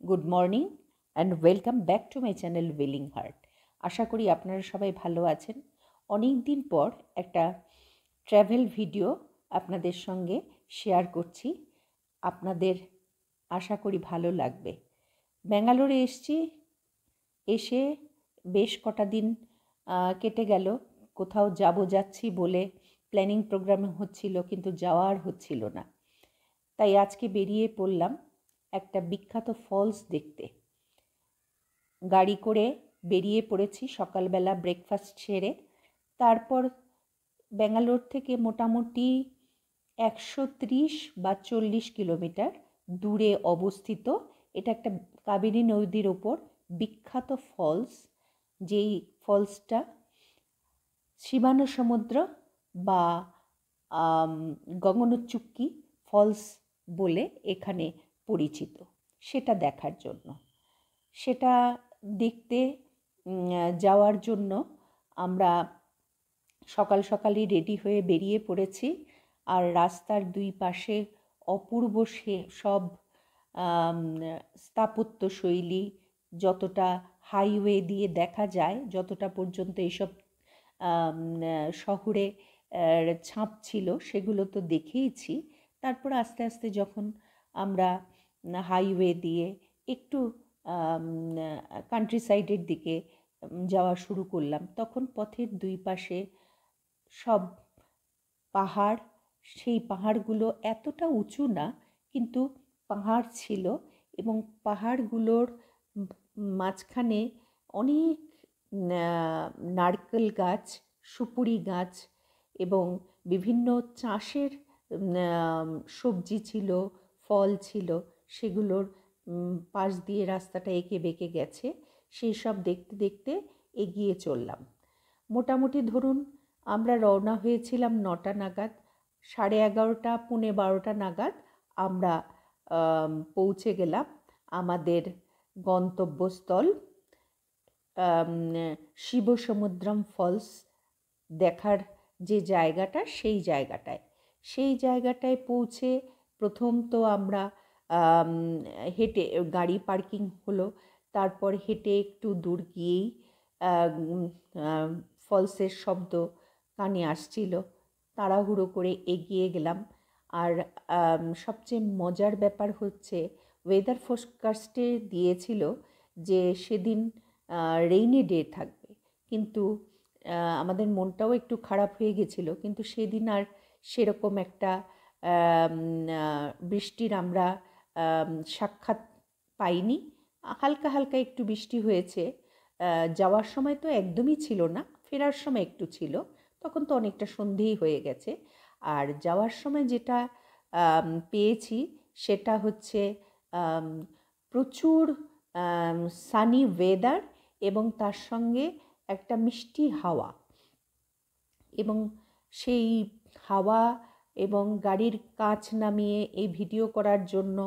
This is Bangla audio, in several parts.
Good morning and welcome back to my channel willing heart. আশা করি আপনারা সবাই ভালো আছেন। অনেক দিন পর একটা ট্র্যাভেল ভিডিও আপনাদের সঙ্গে শেয়ার করছি। আপনাদের আশা করি ভালো লাগবে। ব্যাঙ্গালোরে এসে বেশ কটা দিন কেটে গেল। কোথাও যাচ্ছি বলে প্ল্যানিং প্রোগ্রাম হচ্ছিল, কিন্তু যাওয়া আর হচ্ছিল না। তাই আজকে বেরিয়ে পড়লাম একটা বিখ্যাত ফলস দেখতে। গাড়ি করে বেরিয়ে পড়েছি সকালবেলা ব্রেকফাস্ট সেরে। তারপর ব্যাঙ্গালোর থেকে মোটামুটি 130 বা 40 কিলোমিটার দূরে অবস্থিত এটা একটা কাবেরী নদীর ওপর বিখ্যাত ফলস, যেই ফলসটা শিবানসমুদ্র বা গগনচুক্কি ফলস বলে এখানে পরিচিত। সেটা দেখার জন্য, সেটা দেখতে যাওয়ার জন্য আমরা সকাল সকালই রেডি হয়ে বেরিয়ে পড়েছি। আর রাস্তার দুই পাশে অপূর্ব সব স্থাপত্যশৈলী, যতটা হাইওয়ে দিয়ে দেখা যায়, যতটা পর্যন্ত এইসব শহরে ছাপ ছিল সেগুলো তো দেখেইছি। তারপর আস্তে আস্তে যখন আমরা হাইওয়ে দিয়ে একটু কান্ট্রি সাইডের দিকে যাওয়া শুরু করলাম, তখন পথের দুই পাশে সব পাহাড়। সেই পাহাড়গুলো এতটা উঁচু না, কিন্তু পাহাড় ছিল, এবং পাহাড়গুলোর মাঝখানে অনেক নারকেল গাছ, সুপুরি গাছ এবং বিভিন্ন চাষের সবজি ছিল, ফল ছিল। সেগুলোর পাশ দিয়ে রাস্তাটা এঁকে বেঁকে গেছে। সেই সব দেখতে দেখতে এগিয়ে চললাম। মোটামুটি ধরুন আমরা রওনা হয়েছিলাম 9টা নাগাদ। 11:30 পৌনে 12টা নাগাদ আমরা পৌঁছে গেলাম আমাদের গন্তব্যস্থল শিবসমুদ্রম ফলস দেখার যে জায়গাটা, সেই জায়গাটায় পৌঁছে প্রথম তো আমরা হেঁটে, গাড়ি পার্কিং হলো। তারপর হেঁটে একটু দূর গিয়েই ফলসের শব্দ কানে আসছিল। তাড়াহুড়ো করে এগিয়ে গেলাম। আর সবচেয়ে মজার ব্যাপার হচ্ছে, ওয়েদার ফোরকাস্টে দিয়েছিল যে সেদিন রেইনি ডে থাকবে, কিন্তু আমাদের মনটাও একটু খারাপ হয়ে গেছিলো। কিন্তু সেদিন আর সেরকম একটা বৃষ্টির আমরা সাক্ষাৎ পাইনি। হালকা হালকা একটু বৃষ্টি হয়েছে। যাওয়ার সময় তো একদমই ছিল না, ফেরার সময় একটু ছিল। তখন তো অনেকটা সন্ধেই হয়ে গেছে। আর যাওয়ার সময় যেটা পেয়েছি সেটা হচ্ছে প্রচুর সানি ওয়েদার, এবং তার সঙ্গে একটা মিষ্টি হাওয়া। এবং সেই হাওয়া এবং গাড়ির কাঁচ নামিয়ে এই ভিডিও করার জন্য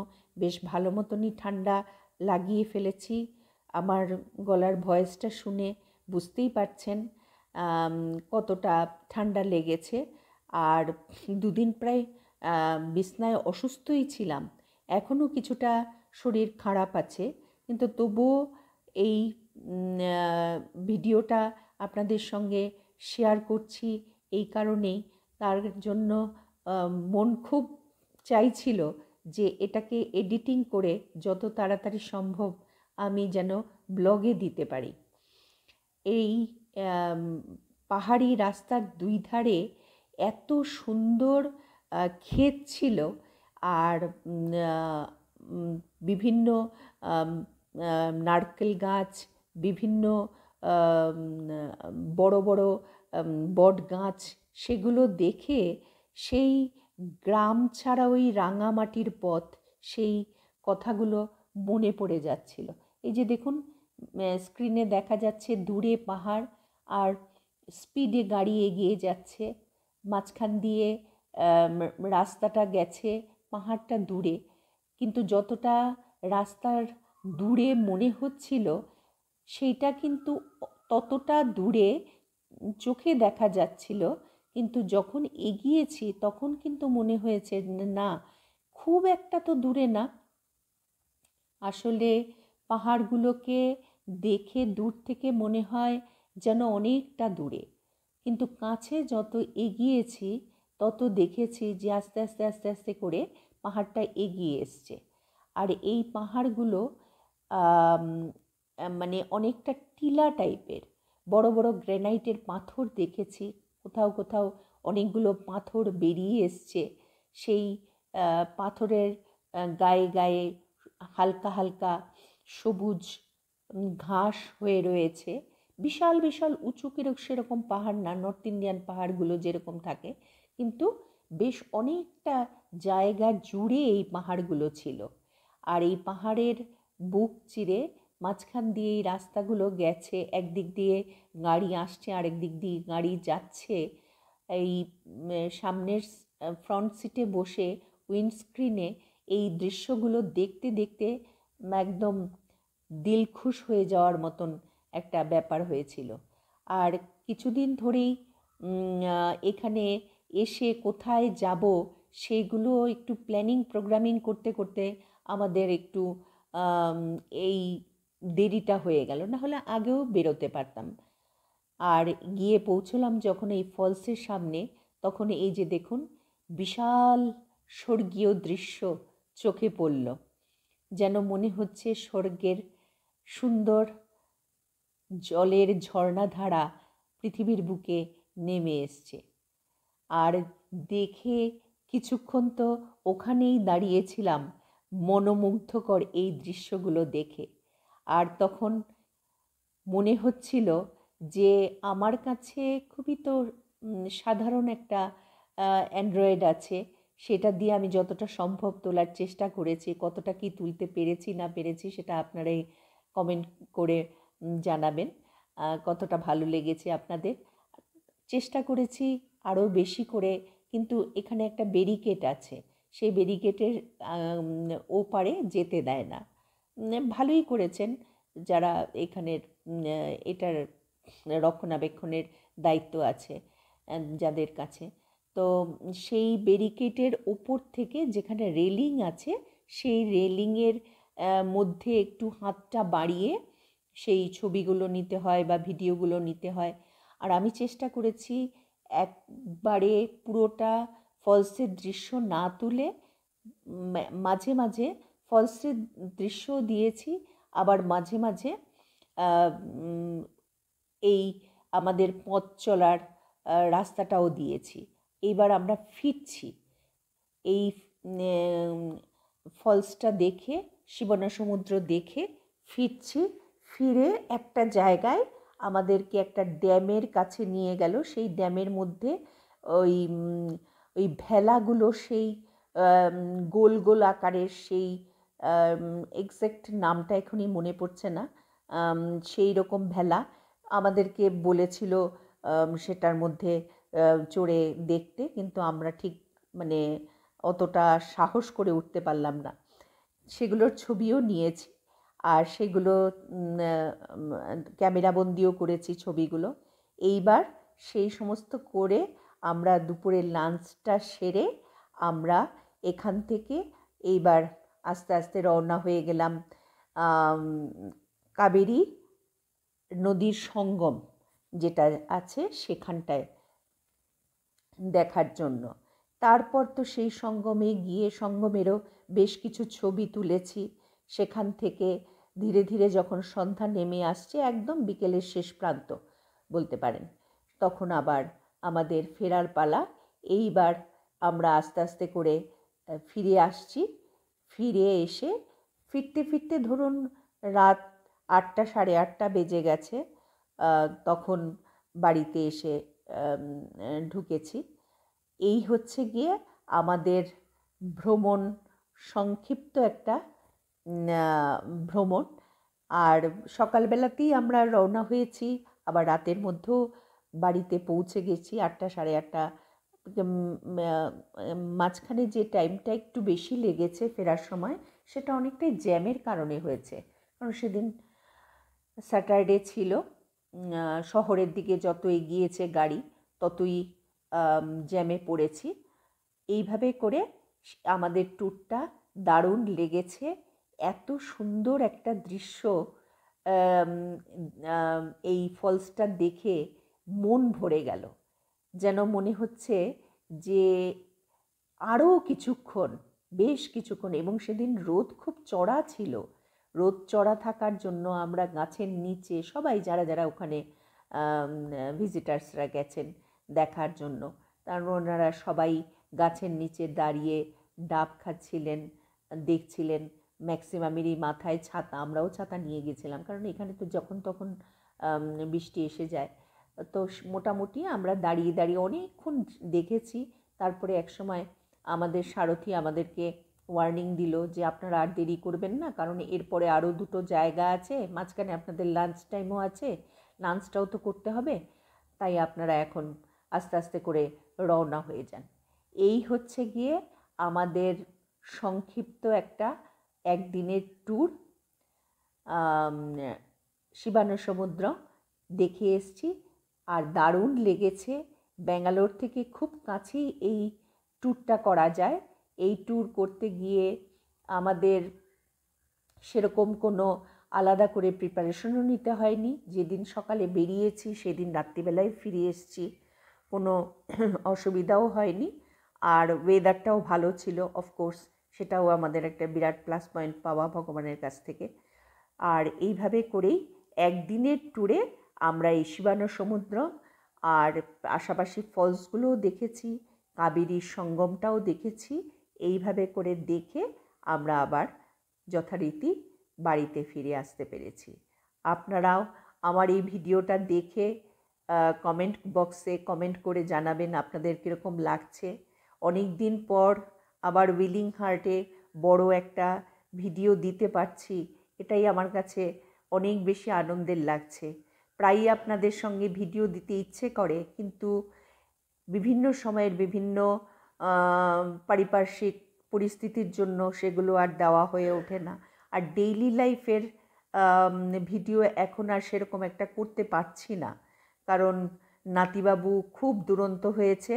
বেশ ভালো মতনই ঠান্ডা লাগিয়ে ফেলেছি। আমার গলার ভয়েসটা শুনে বুঝতেই পারছেন কতটা ঠান্ডা লেগেছে। আর দুদিন প্রায় বিছনায় অসুস্থই ছিলাম। এখনও কিছুটা শরীর খারাপ আছে, কিন্তু তবুও এই ভিডিওটা আপনাদের সঙ্গে শেয়ার করছি এই কারণেই। তার জন্য মন খুব চাইছিল যে এটাকে এডিটিং করে যত তাড়াতাড়ি সম্ভব আমি যেন ব্লগে দিতে পারি। এই পাহাড়ি রাস্তার দুই ধারে এত সুন্দর ক্ষেত ছিল, আর বিভিন্ন নারকেল গাছ, বিভিন্ন বড় বড় বট গাছ, সেগুলো দেখে সেই গ্রাম ছাড়া ওই রাঙামাটির পথ, সেই কথাগুলো মনে পড়ে যাচ্ছিল। এই যে দেখুন, স্ক্রিনে দেখা যাচ্ছে দূরে পাহাড়, আর স্পিডে গাড়ি এগিয়ে যাচ্ছে। মাঝখান দিয়ে রাস্তাটা গেছে, পাহাড়টা দূরে। কিন্তু যতটা রাস্তার দূরে মনে হচ্ছিল, সেইটা কিন্তু ততটা দূরে চোখে দেখা যাচ্ছিল। কিন্তু যখন এগিয়েছি তখন কিন্তু মনে হয়েছে না, খুব একটা তো দূরে না। আসলে পাহাড়গুলোকে দেখে দূর থেকে মনে হয় যেন অনেকটা দূরে, কিন্তু কাছে যত এগিয়েছি তত দেখেছি যে আস্তে আস্তে আস্তে আস্তে করে পাহাড়টা এগিয়ে এসছে। আর এই পাহাড়গুলো আম, মানে অনেকটা টিলা টাইপের, বড় বড় গ্রানাইটের পাথর দেখেছি। কোথাও কোথাও অনেকগুলো পাথর বেরিয়ে এসছে। সেই পাথরের গায়ে গায়ে হালকা হালকা সবুজ ঘাস হয়ে রয়েছে। বিশাল বিশাল উঁচু সেরকম পাহাড় না, নর্থ ইন্ডিয়ান পাহাড়গুলো যেরকম থাকে, কিন্তু বেশ অনেকটা জায়গা জুড়ে এই পাহাড়গুলো ছিল। আর এই পাহাড়ের বুক চিরে মাঝখান দিয়ে এই রাস্তাগুলো গেছে, একদিক দিয়ে গাড়ি আসছে, আরেক দিক দিয়ে গাড়ি যাচ্ছে। এই সামনের ফ্রন্ট সিটে বসে উইন্ডস্ক্রিনে এই দৃশ্যগুলো দেখতে দেখতে একদম দিল খুশ হয়ে যাওয়ার মতন একটা ব্যাপার হয়েছিল। আর কিছুদিন ধরেই এখানে এসে কোথায় যাব সেইগুলো একটু প্ল্যানিং প্রোগ্রামিং করতে করতে আমাদের একটু এই দেরিটা হয়ে গেল, না হলে আগেও বেরোতে পারতাম। আর গিয়ে পৌঁছলাম যখন এই ফলসের সামনে, তখন এই যে দেখুন বিশাল স্বর্গীয় দৃশ্য চোখে পড়ল। যেন মনে হচ্ছে স্বর্গের সুন্দর জলের ঝর্ণাধারা পৃথিবীর বুকে নেমে এসছে। আর দেখে কিছুক্ষণ তো ওখানেই দাঁড়িয়েছিলাম মনোমুগ্ধকর এই দৃশ্যগুলো দেখে। আর তখন মনে হচ্ছিল যে আমার কাছে খুবই তো সাধারণ একটা অ্যান্ড্রয়েড আছে, সেটা দিয়ে আমি যতটা সম্ভব তোলার চেষ্টা করেছি। কতটা কি তুলতে পেরেছি না পেরেছি সেটা আপনারাই কমেন্ট করে জানাবেন কতটা ভালো লেগেছে আপনাদের। চেষ্টা করেছি আরও বেশি করে, কিন্তু এখানে একটা ব্যারিকেড আছে, সেই ব্যারিকেডের ওপারে যেতে দেয় না। ভালোই করেছেন যারা এখানের এটার রক্ষণাবেক্ষণের দায়িত্ব আছে যাদের কাছে। তো সেই ব্যারিকেডের ওপর থেকে যেখানে রেলিং আছে, সেই রেলিংয়ের মধ্যে একটু হাতটা বাড়িয়ে সেই ছবিগুলো নিতে হয় বা ভিডিওগুলো নিতে হয়। আর আমি চেষ্টা করেছি একবারে পুরোটা ফলসের দৃশ্য না তুলে মাঝে মাঝে ফলসের দৃশ্য দিয়েছি, আবার মাঝে মাঝে এই আমাদের পথ চলার রাস্তাটাও দিয়েছি। এইবার আমরা ফিরছি এই ফলসটা দেখে, শিবনা সমুদ্র দেখে ফিরছি। ফিরে একটা জায়গায় আমাদেরকে একটা ড্যামের কাছে নিয়ে গেল। সেই ড্যামের মধ্যে ওই ওই ভেলাগুলো, সেই গোল গোল আকারের, সেই এক্স্যাক্ট নামটা এখনই মনে পড়ছে না, সেই রকম ভেলা আমাদেরকে বলেছিল সেটার মধ্যে চড়ে দেখতে, কিন্তু আমরা ঠিক মানে অতটা সাহস করে উঠতে পারলাম না। সেগুলোর ছবিও নিয়েছি, আর সেগুলো ক্যামেরাবন্দিও করেছি ছবিগুলো। এইবার সেই সমস্ত করে আমরা দুপুরের লাঞ্চটা সেরে আমরা এখান থেকে এইবার আস্তে আস্তে রওনা হয়ে গেলাম কাবেরী নদীর সঙ্গম যেটা আছে সেখানটায় দেখার জন্য। তারপর তো সেই সঙ্গমে গিয়ে সঙ্গমেরও বেশ কিছু ছবি তুলেছি। সেখান থেকে ধীরে ধীরে যখন সন্ধ্যা নেমে আসছে, একদম বিকেলের শেষ প্রান্ত বলতে পারেন, তখন আবার আমাদের ফেরার পালা। এইবার আমরা আস্তে আস্তে করে ফিরে আসছি। ফিরে এসে ফিরতে ফিরতে ধরুন রাত 8টা, 8:30 বেজে গেছে। তখন বাড়িতে এসে ঢুকেছি। এই হচ্ছে গিয়ে আমাদের ভ্রমণ, সংক্ষিপ্ত একটা ভ্রমণ। আর সকালবেলাতেই আমরা রওনা হয়েছি, আবার রাতের মধ্যেও বাড়িতে পৌঁছে গেছি 8টা, 8:30। মাঝখানে যে টাইমটা একটু বেশি লেগেছে ফেরার সময়, সেটা অনেকটাই জ্যামের কারণে হয়েছে। কারণ সেদিন স্যাটারডে ছিল। শহরের দিকে যত এগিয়েছে গাড়ি, ততই জ্যামে পড়েছি। এইভাবে করে আমাদের ট্যুরটা দারুণ লেগেছে। এত সুন্দর একটা দৃশ্য, এই ফলসটা দেখে মন ভরে গেল। যেন মনে হচ্ছে যে আরও কিছুক্ষণ, বেশ কিছুক্ষণ, এবং সেদিন রোদ খুব চড়া ছিল। রোদ চড়া থাকার জন্য আমরা গাছের নিচে সবাই যারা যারা ওখানে ভিজিটার্সরা গেছেন দেখার জন্য, তার ওনারা সবাই গাছের নিচে দাঁড়িয়ে ডাব খাচ্ছিলেন, দেখছিলেন। ম্যাক্সিমামেরই মাথায় ছাতা, আমরাও ছাতা নিয়ে গেছিলাম, কারণ এখানে তো যখন তখন বৃষ্টি এসে যায়। তো মোটামুটি আমরা দাঁড়িয়ে দাঁড়িয়ে অনেকক্ষণ দেখেছি। তারপরে একসময় আমাদের সারথি আমাদেরকে ওয়ার্নিং দিল যে আপনারা আর দেরি করবেন না, কারণ এরপরে আরও দুটো জায়গা আছে, মাঝখানে আপনাদের লাঞ্চ টাইমও আছে, লাঞ্চটাও তো করতে হবে, তাই আপনারা এখন আস্তে আস্তে করে রওনা হয়ে যান। এই হচ্ছে গিয়ে আমাদের সংক্ষিপ্ত একটা একদিনের ট্যুর। শিবানো সমুদ্র দেখে এসছি আর দারুণ লেগেছে। ব্যাঙ্গালোর থেকে খুব কাছেই এই ট্যুরটা করা যায়। এই ট্যুর করতে গিয়ে আমাদের সেরকম কোনো আলাদা করে প্রিপারেশনও নিতে হয়নি। যেদিন সকালে বেরিয়েছি সেদিন রাত্রিবেলায় ফিরে এসেছি, কোনো অসুবিধাও হয়নি। আর ওয়েদারটাও ভালো ছিল, অফকোর্স সেটাও আমাদের একটা বিরাট প্লাস পয়েন্ট পাওয়া ভগবানের কাছ থেকে। আর এইভাবে করেই একদিনের ট্যুরে আমরা এই শিবানো সমুদ্র আর আশাপাশি ফলসগুলোও দেখেছি, কাবেরী সঙ্গমটাও দেখেছি। এইভাবে করে দেখে আমরা আবার যথারীতি বাড়িতে ফিরে আসতে পেরেছি। আপনারাও আমার এই ভিডিওটা দেখে কমেন্ট বক্সে কমেন্ট করে জানাবেন আপনাদের কীরকম লাগছে। অনেক দিন পর আবার উইলিং হার্টে বড় একটা ভিডিও দিতে পারছি, এটাই আমার কাছে অনেক বেশি আনন্দের লাগছে। প্রায়ই আপনাদের সঙ্গে ভিডিও দিতে ইচ্ছে করে, কিন্তু বিভিন্ন সময়ের বিভিন্ন পারিপার্শ্বিক পরিস্থিতির জন্য সেগুলো আর দেওয়া হয়ে ওঠে না। আর ডেইলি লাইফের ভিডিও এখন আর সেরকম একটা করতে পারছি না, কারণ নাতিবাবু খুব দুরন্ত হয়েছে।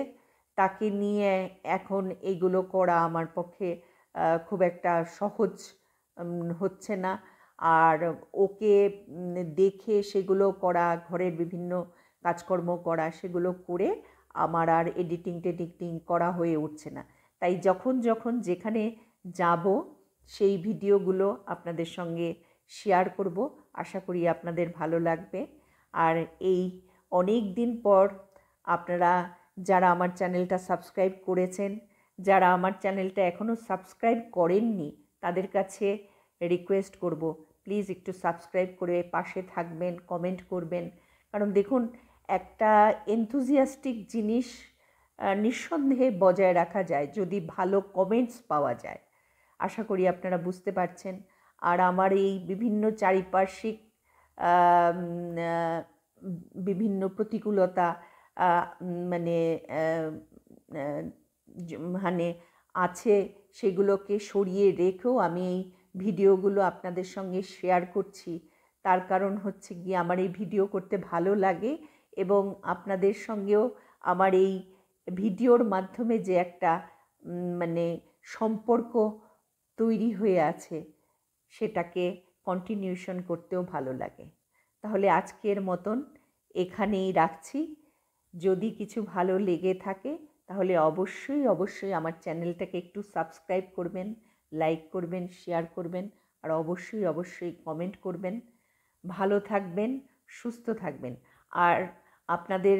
তাকে নিয়ে এখন এইগুলো করা আমার পক্ষে খুব একটা সহজ হচ্ছে না। আর ওকে দেখে সেগুলো করা, ঘরের বিভিন্ন কাজকর্ম করা, সেগুলো করে আমার আর এডিটিং করা হয়ে উঠছে না। তাই যখন যখন যেখানে যাব সেই ভিডিওগুলো আপনাদের সঙ্গে শেয়ার করব। আশা করি আপনাদের ভালো লাগবে। আর এই অনেক দিন পর আপনারা যারা আমার চ্যানেলটা সাবস্ক্রাইব করেছেন, যারা আমার চ্যানেলটা এখনও সাবস্ক্রাইব করেননি, তাদের কাছে রিকোয়েস্ট করব, প্লিজ একটু সাবস্ক্রাইব করে পাশে থাকবেন, কমেন্ট করবেন। কারণ দেখুন, একটা এনথুজিয়াস্টিক জিনিস নিঃসন্দেহে বজায় রাখা যায় যদি ভালো কমেন্টস পাওয়া যায়। আশা করি আপনারা বুঝতে পারছেন। আর আমার এই বিভিন্ন চারিপার্শ্বিক বিভিন্ন প্রতিকূলতা মানে মানে আছে, সেগুলোকে সরিয়ে রেখেও আমি এই ভিডিওগুলো আপনাদের সঙ্গে শেয়ার করছি। তার কারণ হচ্ছে গিয়ে আমার এই ভিডিও করতে ভালো লাগে, এবং আপনাদের সঙ্গেও আমার এই ভিডিওর মাধ্যমে যে একটা মানে সম্পর্ক তৈরি হয়ে আছে, সেটাকে কন্টিনিউশন করতেও ভালো লাগে। তাহলে আজকের মতন এখানেই রাখছি। যদি কিছু ভালো লেগে থাকে তাহলে অবশ্যই আমার চ্যানেলটাকে একটু সাবস্ক্রাইব করবেন, লাইক করবেন, শেয়ার করবেন, আর অবশ্যই কমেন্ট করবেন। ভালো থাকবেন, সুস্থ থাকবেন। আর আপনাদের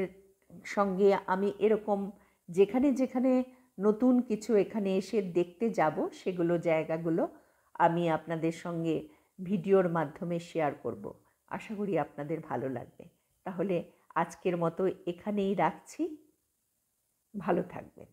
সঙ্গে আমি এরকম যেখানে যেখানে নতুন কিছু এখানে এসে দেখতে যাব, সেগুলো জায়গাগুলো আমি আপনাদের সঙ্গে ভিডিওর মাধ্যমে শেয়ার করব। আশা করি আপনাদের ভালো লাগবে। তাহলে আজকের মতো এখানেই রাখছি। ভালো থাকবেন।